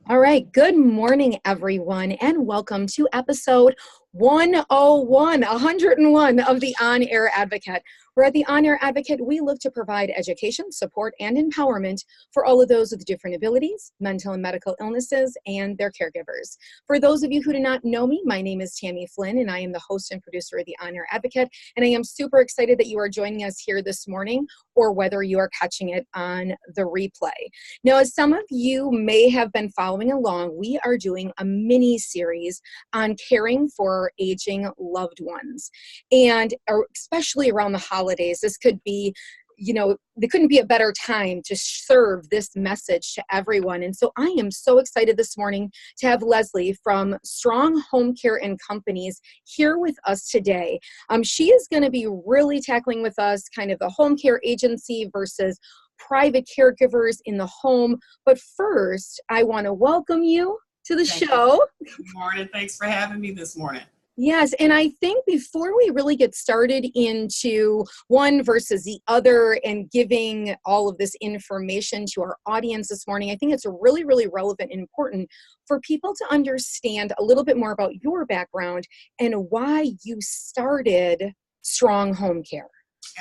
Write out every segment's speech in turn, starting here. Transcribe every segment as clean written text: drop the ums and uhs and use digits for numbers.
All right. Good morning, everyone, and welcome to episode 101 of the On Air Advocate. Where at the On Air Advocate, we look to provide education, support, and empowerment for all of those with different abilities, mental and medical illnesses, and their caregivers. For those of you who do not know me, my name is Tammy Flynn, and I am the host and producer of the On Air Advocate. And I am super excited that you are joining us here this morning, or whether you are catching it on the replay. Now, as some of you may have been following along, we are doing a mini series on caring for aging loved ones. And especially around the holidays, this could be, there couldn't be a better time to serve this message to everyone. And so I am so excited this morning to have Lesley from Strong Home Care and Companies here with us today. She is going to be really tackling with us kind of the home care agency versus private caregivers in the home. But first, I want to welcome you to the show. Good morning. Thanks for having me this morning. Yes, and I think before we really get started into one versus the other and giving all of this information to our audience this morning, I think it's really, really relevant and important for people to understand a little bit more about your background and why you started Strong Home Care.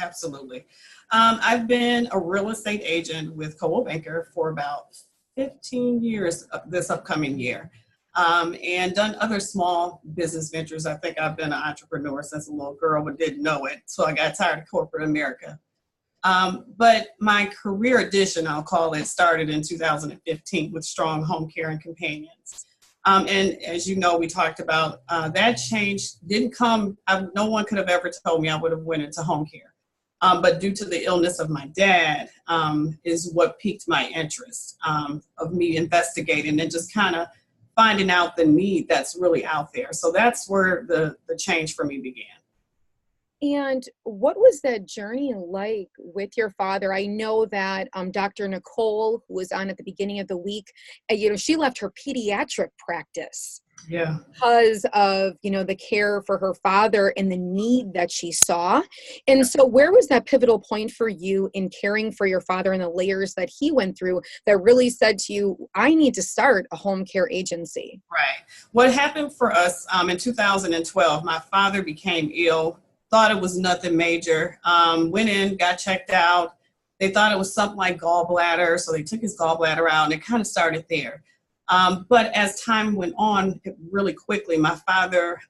Absolutely. I've been a real estate agent with Coldwell Banker for about 15 years this upcoming year. And done other small business ventures. I think I've been an entrepreneur since a little girl, but didn't know it. So I got tired of corporate America. But my career addition, I'll call it, started in 2015 with Strong Home Care and Companions. And as you know, we talked about that change didn't come. No one could have ever told me I would have went into home care. But due to the illness of my dad is what piqued my interest of me investigating and just kind of finding out the need that's really out there. So that's where the change for me began. And what was that journey like with your father? I know that Dr. Nicole, who was on at the beginning of the week, she left her pediatric practice. Yeah. Because of, the care for her father and the need that she saw. And so where was that pivotal point for you in caring for your father and the layers that he went through that really said to you, I need to start a home care agency? Right. What happened for us in 2012, my father became ill, thought it was nothing major, went in, got checked out. They thought it was something like gallbladder. So they took his gallbladder out and it kind of started there. But as time went on, really quickly, my father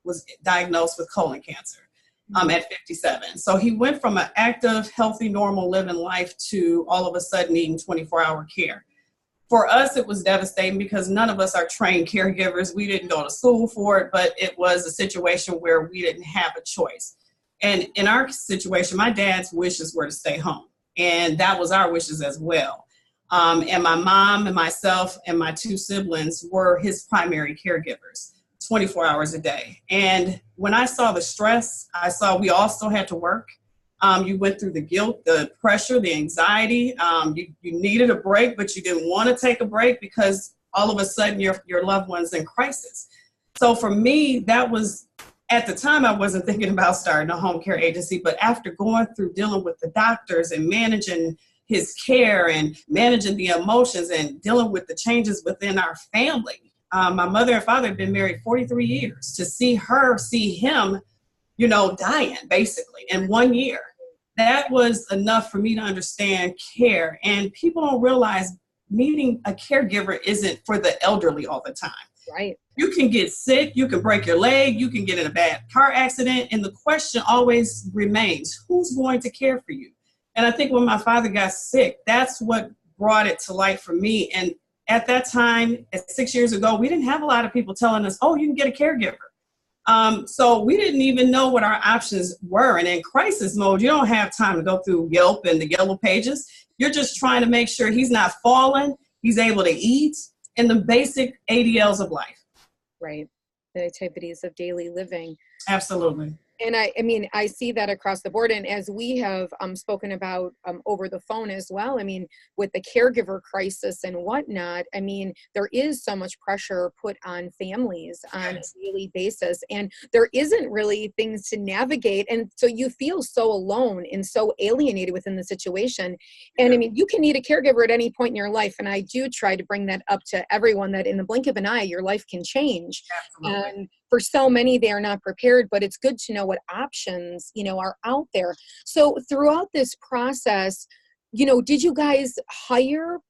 was diagnosed with colon cancer at 57. So he went from an active, healthy, normal living life to all of a sudden needing 24-hour care. For us, it was devastating because none of us are trained caregivers. We didn't go to school for it, but it was a situation where we didn't have a choice. And in our situation, my dad's wishes were to stay home. And that was our wishes as well. And my mom and myself and my two siblings were his primary caregivers, 24 hours a day. And when I saw the stress, I saw we all still had to work. You went through the guilt, the pressure, the anxiety. You needed a break, but you didn't want to take a break because all of a sudden your loved one's in crisis. So for me, that was, at the time, I wasn't thinking about starting a home care agency, but after going through dealing with the doctors and managing his care and managing the emotions and dealing with the changes within our family. My mother and father had been married 43 years. To see him, dying basically in 1 year. That was enough for me to understand care. And people don't realize needing a caregiver isn't for the elderly all the time. Right. You can get sick, you can break your leg, you can get in a bad car accident. And the question always remains, who's going to care for you? And I think when my father got sick, that's what brought it to light for me. And at that time, 6 years ago, we didn't have a lot of people telling us, oh, you can get a caregiver. So we didn't even know what our options were. And in crisis mode, you don't have time to go through Yelp and the yellow pages. You're just trying to make sure he's not falling, he's able to eat, and the basic ADLs of life. Right. The activities of daily living. Absolutely. And I mean, I see that across the board. And as we have spoken about over the phone as well, I mean, with the caregiver crisis and whatnot, I mean, there is so much pressure put on families on a daily basis, and there isn't really things to navigate. And so you feel so alone and so alienated within the situation. And I mean, you can need a caregiver at any point in your life. And I do try to bring that up to everyone, that in the blink of an eye, your life can change. Absolutely. And for so many, they are not prepared, but it's good to know what options, are out there. So throughout this process, did you guys hire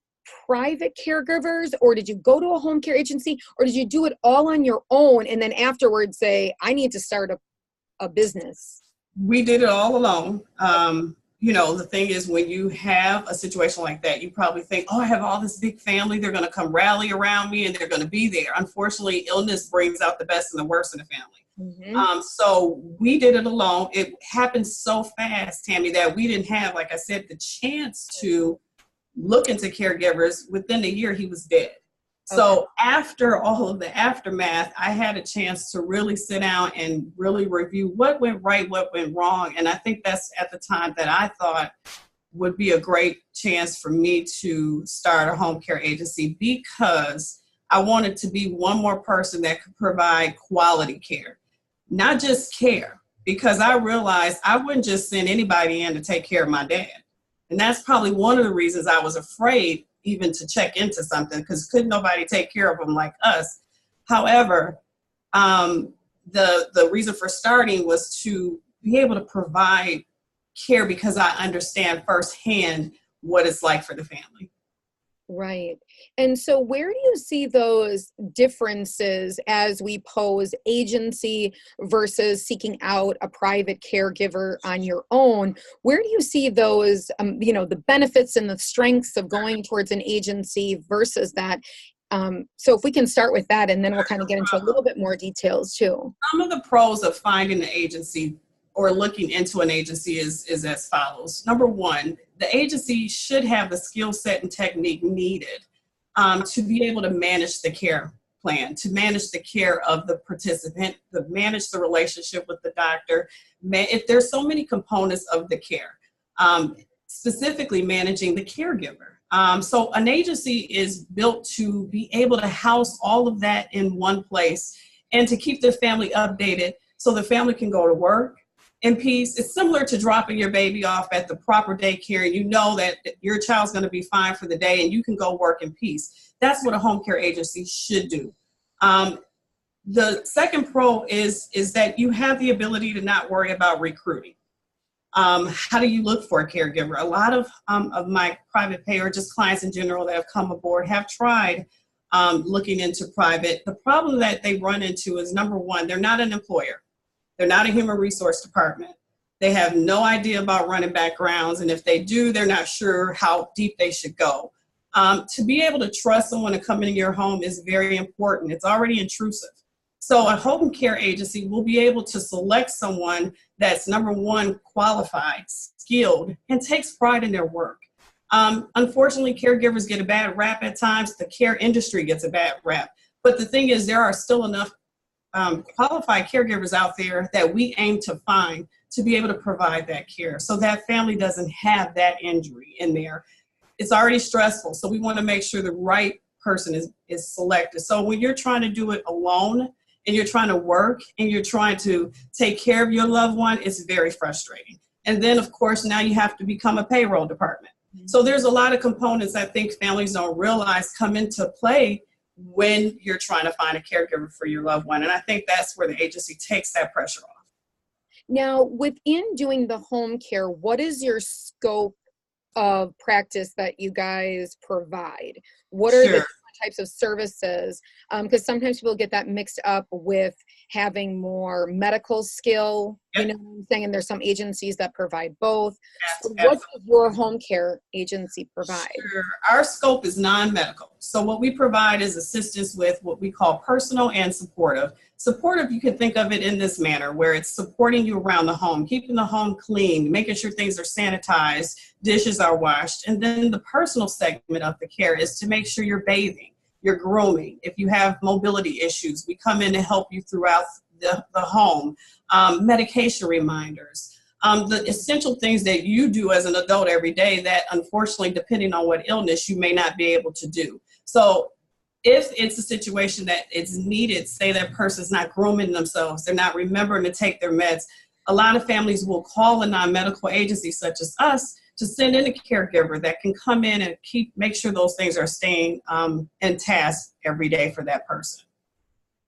private caregivers, or did you go to a home care agency, or did you do it all on your own and then afterwards say, I need to start a business? We did it all alone. The thing is, when you have a situation like that, you probably think, oh, I have all this big family. They're going to come rally around me and they're going to be there. Unfortunately, illness brings out the best and the worst in the family. Mm-hmm. So we did it alone. It happened so fast, Tammy, that we didn't have, like I said, the chance to look into caregivers. Within a year, he was dead. So after all of the aftermath, I had a chance to really sit down and really review what went right, what went wrong. And I think that's at the time that I thought would be a great chance for me to start a home care agency, because I wanted to be one more person that could provide quality care, not just care, because I realized I wouldn't just send anybody in to take care of my dad. And that's probably one of the reasons I was afraid even to check into something, because couldn't nobody take care of them like us. However, the reason for starting was to be able to provide care, because I understand firsthand what it's like for the family. Right. And so where do you see those differences as we pose agency versus seeking out a private caregiver on your own? Where do you see those, the benefits and the strengths of going towards an agency versus that? So if we can start with that, and then we'll kind of get into a little bit more details too. Some of the pros of finding an agency or looking into an agency is as follows. Number one, the agency should have the skill set and technique needed to be able to manage the care plan, to manage the care of the participant, to manage the relationship with the doctor. If there's so many components of the care, specifically managing the caregiver. So an agency is built to be able to house all of that in one place and to keep the family updated so the family can go to work in peace. It's similar to dropping your baby off at the proper daycare, and you know that your child's going to be fine for the day and you can go work in peace. That's what a home care agency should do. The second pro is that you have the ability to not worry about recruiting. How do you look for a caregiver? A lot of my private pay, or just clients in general that have come aboard, have tried looking into private. The problem that they run into is, number one, they're not an employer. They're not a human resource department. They have no idea about running backgrounds. And if they do, they're not sure how deep they should go. To be able to trust someone to come into your home is very important. It's already intrusive. So a home care agency will be able to select someone that's, number one, qualified, skilled, and takes pride in their work. Unfortunately, caregivers get a bad rap at times. The care industry gets a bad rap. But the thing is, there are still enough qualified caregivers out there that we aim to find to be able to provide that care, so that family doesn't have that injury in there. It's already stressful, so we want to make sure the right person is selected. So when you're trying to do it alone and you're trying to work and you're trying to take care of your loved one, it's very frustrating. And then, of course, now you have to become a payroll department. So there's a lot of components I think families don't realize come into play when you're trying to find a caregiver for your loved one. And I think that's where the agency takes that pressure off. Now, within doing the home care, what is your scope of practice that you guys provide? What are the types of services? Because sometimes people get that mixed up with having more medical skill, you know what I'm saying? And there's some agencies that provide both. Yes, So what does your home care agency provide? Sure. Our scope is non-medical. So what we provide is assistance with what we call personal and supportive. Supportive, you can think of it in this manner, where it's supporting you around the home, keeping the home clean, making sure things are sanitized, dishes are washed. And then the personal segment of the care is to make sure you're bathing, you're grooming. If you have mobility issues, we come in to help you throughout the home, medication reminders, the essential things that you do as an adult every day that unfortunately, depending on what illness, you may not be able to do. So if it's a situation that it's needed, say that person's not grooming themselves, they're not remembering to take their meds, a lot of families will call a non-medical agency such as us to send in a caregiver that can come in and make sure those things are staying in task every day for that person.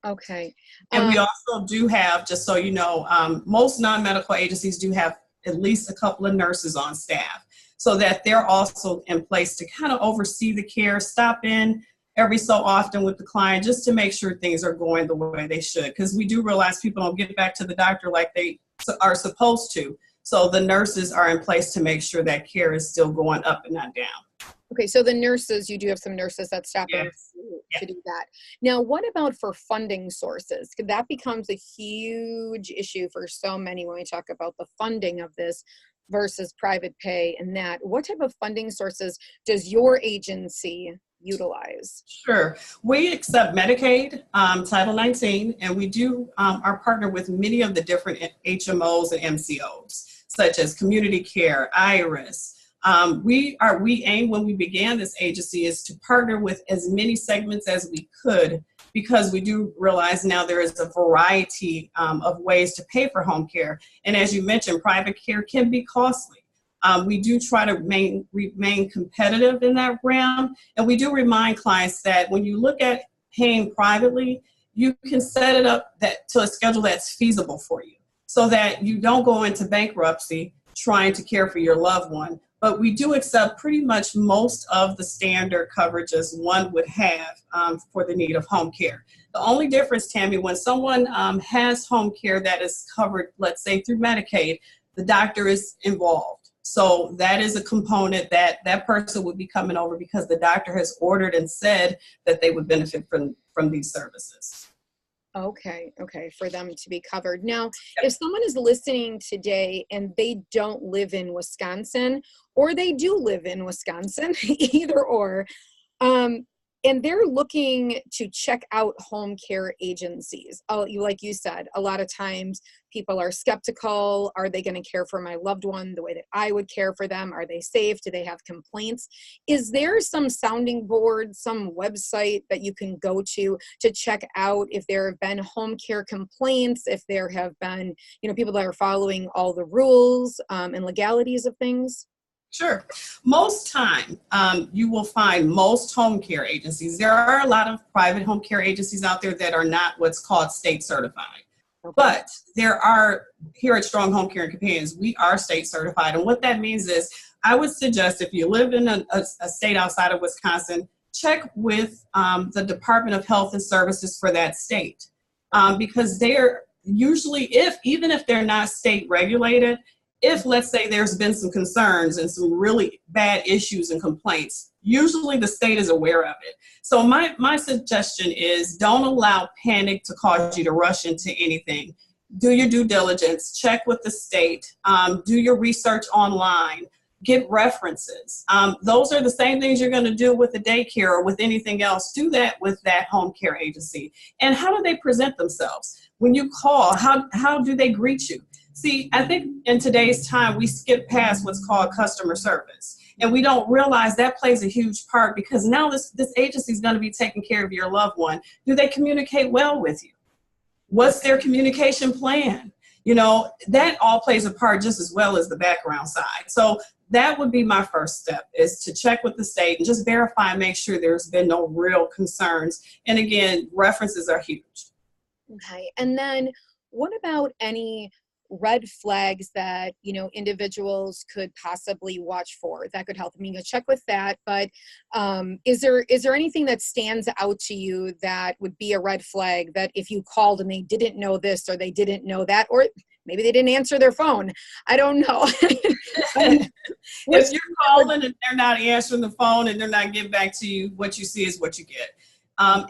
Okay. And we also do have, just so you know, most non-medical agencies do have at least a couple of nurses on staff so that they're also in place to kind of oversee the care, stop in every so often with the client just to make sure things are going the way they should. Because we do realize people don't get back to the doctor like they are supposed to. So the nurses are in place to make sure that care is still going up and not down. Okay, so the nurses, you do have some nurses that step in to do that. Now, what about for funding sources? That becomes a huge issue for so many when we talk about the funding of this versus private pay and that. What type of funding sources does your agency utilize? Sure. We accept Medicaid, Title 19, and we do are partnered with many of the different HMOs and MCOs, such as Community Care, IRIS. We aim when we began this agency is to partner with as many segments as we could, because we do realize now there is a variety of ways to pay for home care. And as you mentioned, private care can be costly. We do try to remain competitive in that realm. And we do remind clients that when you look at paying privately, you can set it up to a schedule that's feasible for you so that you don't go into bankruptcy trying to care for your loved one. But we do accept pretty much most of the standard coverages one would have for the need of home care. The only difference, Tammy, when someone has home care that is covered, let's say through Medicaid, the doctor is involved. So that is a component that person would be coming over because the doctor has ordered and said that they would benefit from these services. Okay, for them to be covered. Now, if someone is listening today and they don't live in Wisconsin, or they do live in Wisconsin, either or, and they're looking to check out home care agencies. Like you said, a lot of times people are skeptical. Are they going to care for my loved one the way that I would care for them? Are they safe? Do they have complaints? Is there some sounding board, some website that you can go to check out if there have been home care complaints, if there have been, people that are following all the rules and legalities of things? Sure. Most time, you will find most home care agencies. There are a lot of private home care agencies out there that are not what's called state certified. Okay. But there are, here at Strong Home Care and Companions, we are state certified. And what that means is, I would suggest if you live in a state outside of Wisconsin, check with the Department of Health and Services for that state. Because they're usually, even if they're not state regulated, if, let's say, there's been some concerns and some really bad issues and complaints, usually the state is aware of it. So my suggestion is don't allow panic to cause you to rush into anything. Do your due diligence, check with the state, do your research online, get references. Those are the same things you're going to do with the daycare or with anything else. Do that with that home care agency. And how do they present themselves? When you call, how do they greet you? See, I think in today's time, we skip past what's called customer service. And we don't realize that plays a huge part because now this agency is going to be taking care of your loved one. Do they communicate well with you? What's their communication plan? That all plays a part just as well as the background side. So that would be my first step, is to check with the state and just verify and make sure there's been no real concerns. And again, references are huge. Okay. And then what about any red flags that individuals could possibly watch for that could help? I mean, you check with that, but is there anything that stands out to you that would be a red flag that if you called and they didn't know this or they didn't know that, or maybe they didn't answer their phone? I don't know. If you're calling and they're not answering the phone and they're not getting back to you, what you see is what you get.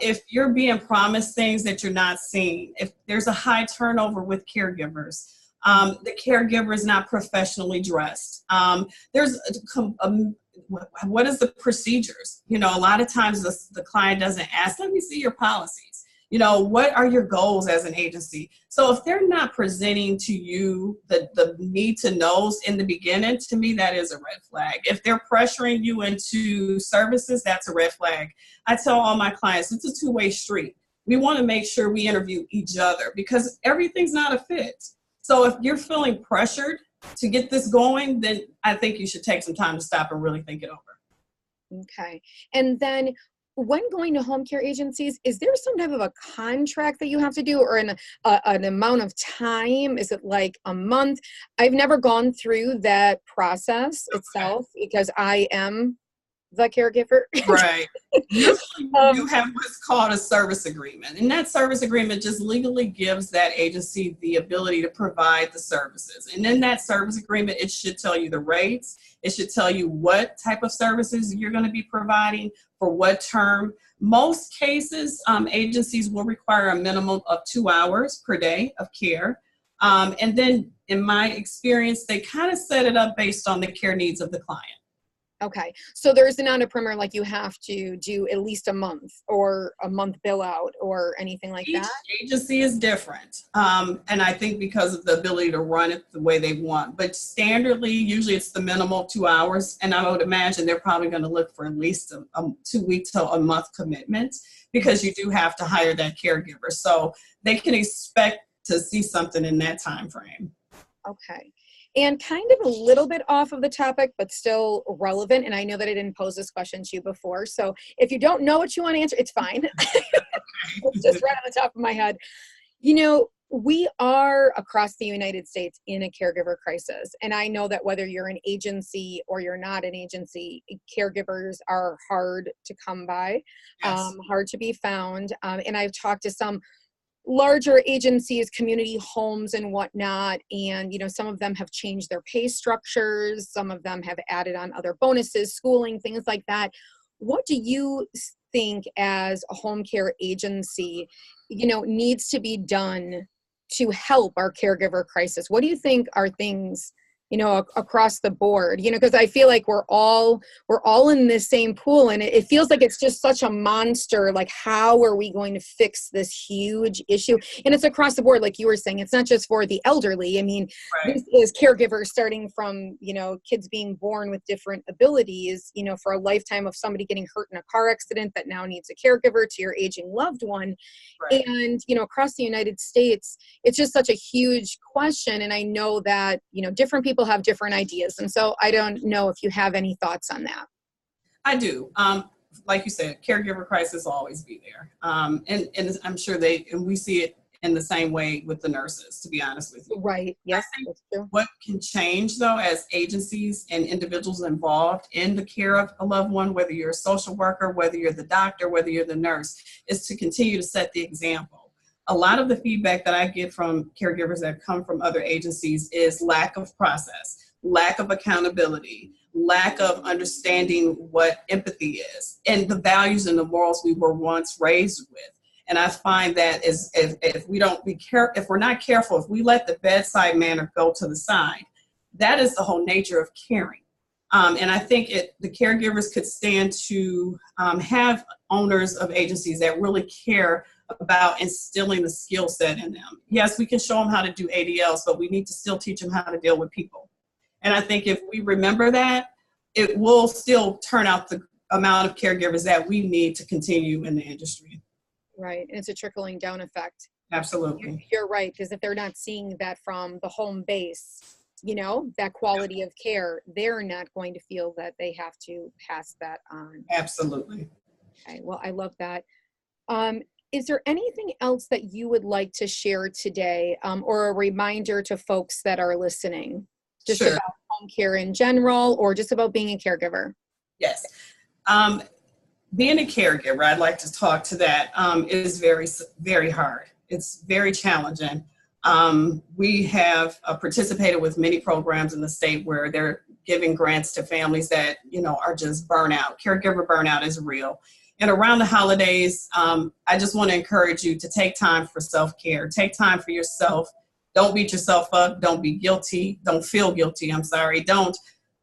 If you're being promised things that you're not seeing, if there's a high turnover with caregivers, the caregiver is not professionally dressed. What is the procedures? A lot of times the client doesn't ask, let me see your policies. What are your goals as an agency? So if they're not presenting to you the need to knows in the beginning, to me, that is a red flag. If they're pressuring you into services, that's a red flag. I tell all my clients, it's a two-way street. We want to make sure we interview each other because everything's not a fit. So if you're feeling pressured to get this going, then I think you should take some time to stop and really think it over. Okay. And then when going to home care agencies, is there some type of a contract that you have to do or an amount of time? Is it like a month? I've never gone through that process itself because I am the caregiver. Right. You have what's called a service agreement. And that service agreement just legally gives that agency the ability to provide the services. And in that service agreement, it should tell you the rates. It should tell you what type of services you're going to be providing for what term. Most cases, agencies will require a minimum of 2 hours per day of care. And then in my experience, they kind of set it up based on the care needs of the client. Okay. So there's not a perimeter like you have to do at least a month or a month bill out or anything like that? Each agency is different. And I think because of the ability to run it the way they want. But standardly, usually it's the minimal 2 hours. And I would imagine they're probably going to look for at least a 2 week to a month commitment because you do have to hire that caregiver. So they can expect to see something in that time frame. Okay. And kind of a little bit off of the topic, but still relevant. And I know that I didn't pose this question to you before. So if you don't know what you want to answer, it's fine. It's just right on the top of my head. We are across the United States in a caregiver crisis. And I know that whether you're an agency or you're not an agency, caregivers are hard to come by, Yes. hard to be found. And I've talked to some larger agencies, community homes and whatnot. And, some of them have changed their pay structures. Some of them have added on other bonuses, schooling, things like that. What do you think as a home care agency, needs to be done to help our caregiver crisis? What do you think are things, across the board, because I feel like we're all in this same pool and it feels like it's just such a monster. Like, how are we going to fix this huge issue? And it's across the board. Like you were saying, it's not just for the elderly. I mean, Right. This is caregivers starting from, kids being born with different abilities, for a lifetime of somebody getting hurt in a car accident that now needs a caregiver to your aging loved one. Right. And, across the United States, it's just such a huge question. And I know that, different people have different ideas. And so I don't know if you have any thoughts on that. I do. Like you said, caregiver crisis will always be there. And I'm sure we see it in the same way with the nurses, to be honest with you. Right. Yes, that's true. What can change, though, as agencies and individuals involved in the care of a loved one, whether you're a social worker, whether you're the doctor, whether you're the nurse, is to continue to set the example. A lot of the feedback that I get from caregivers that come from other agencies is lack of process, lack of accountability, lack of understanding what empathy is, and the values and the morals we were once raised with. And I find that if we're not careful, if we let the bedside manner go to the side, that is the whole nature of caring. And I think the caregivers could stand to have owners of agencies that really care about instilling the skill set in them. Yes, we can show them how to do ADLs, but we need to still teach them how to deal with people. And I think if we remember that, it will still turn out the amount of caregivers that we need to continue in the industry. Right. And it's a trickling down effect. Absolutely. You're right. Because if they're not seeing that from the home base, that quality of care, they're not going to feel that they have to pass that on. Absolutely. Okay. Well, I love that. Is there anything else that you would like to share today, or a reminder to folks that are listening, just Sure. about home care in general, or just about being a caregiver? Yes. Being a caregiver, I'd like to talk to that, is very, very hard. It's very challenging. We have participated with many programs in the state where they're giving grants to families that, are just burnout. Caregiver burnout is real. And around the holidays, I just want to encourage you to take time for self-care. Take time for yourself. Don't beat yourself up. Don't be guilty. Don't feel guilty. Don't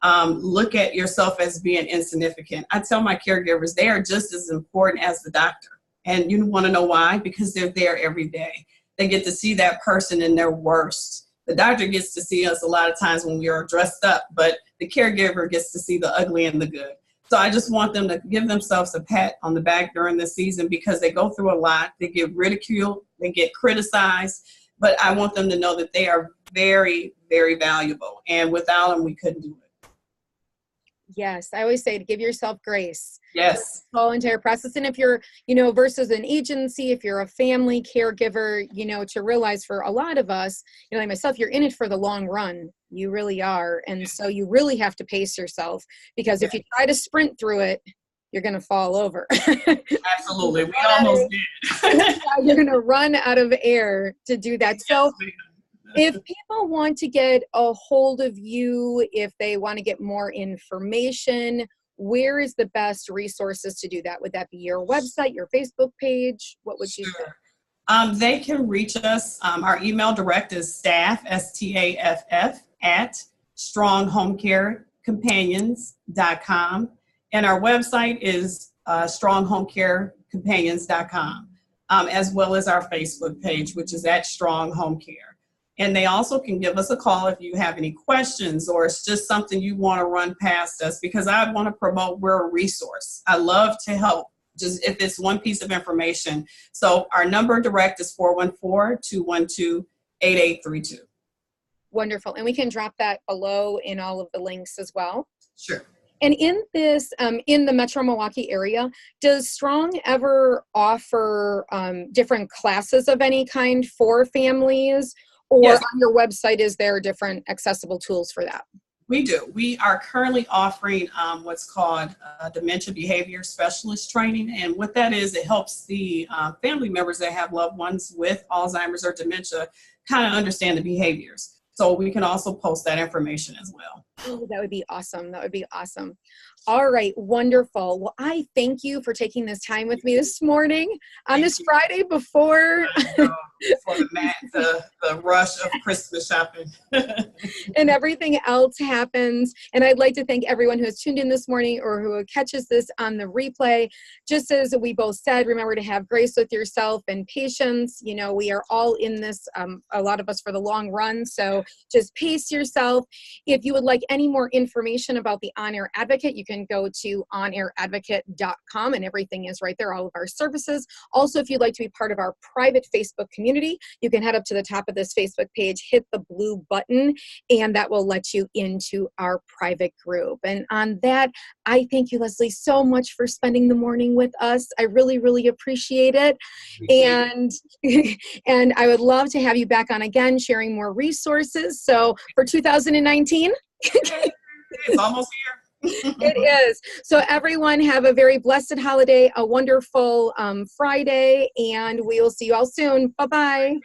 look at yourself as being insignificant. I tell my caregivers they are just as important as the doctor. And you want to know why? Because they're there every day. They get to see that person in their worst. The doctor gets to see us a lot of times when we are dressed up, but the caregiver gets to see the ugly and the good. So I just want them to give themselves a pat on the back during the season, because they go through a lot. They get ridiculed, they get criticized, but I want them to know that they are very, very valuable. And without them, we couldn't do it. Yes, I always say to give yourself grace. Yes. The whole entire process. And if you're, versus an agency, if you're a family caregiver, to realize for a lot of us, like myself, you're in it for the long run. You really are. And so you really have to pace yourself, because if you try to sprint through it, you're going to fall over. Absolutely. We almost did. You're going to run out of air to do that. So if people want to get a hold of you, if they want to get more information, where is the best resources to do that? Would that be your website, your Facebook page? What would you say? They can reach us. Our email direct is staff, STAFF, at stronghomecarecompanions.com. And our website is stronghomecarecompanions.com, as well as our Facebook page, which is at Strong Home Care. And they also can give us a call if you have any questions, or it's just something you want to run past us, because I want to promote we're a resource. I love to help, just if it's one piece of information. So our number direct is 414-212-8832. Wonderful. And we can drop that below in all of the links as well. Sure. And in this, in the Metro Milwaukee area, does Strong ever offer different classes of any kind for families? Or yes. On your website, is there different accessible tools for that? We do. We are currently offering what's called dementia behavior specialist training. And what that is, it helps the family members that have loved ones with Alzheimer's or dementia kind of understand the behaviors. So we can also post that information as well. Oh, that would be awesome. That would be awesome. All right. Wonderful. Well, I thank you for taking this time with me this morning on this Friday before the rush of Christmas shopping. And everything else happens. And I'd like to thank everyone who has tuned in this morning or who catches this on the replay. Just as we both said, remember to have grace with yourself and patience. We are all in this, a lot of us, for the long run. So just pace yourself. If you would like any more information about the On Air Advocate, you can go to onairadvocate.com, and everything is right there, all of our services. Also, if you'd like to be part of our private Facebook community, you can head up to the top of this Facebook page, hit the blue button, and that will let you into our private group. And on that, I thank you, Lesley, so much for spending the morning with us. I really, really appreciate it. And I would love to have you back on again, sharing more resources. So for 2019, it's almost here. It is. So everyone have a very blessed holiday, a wonderful Friday, and we will see you all soon. Bye-bye.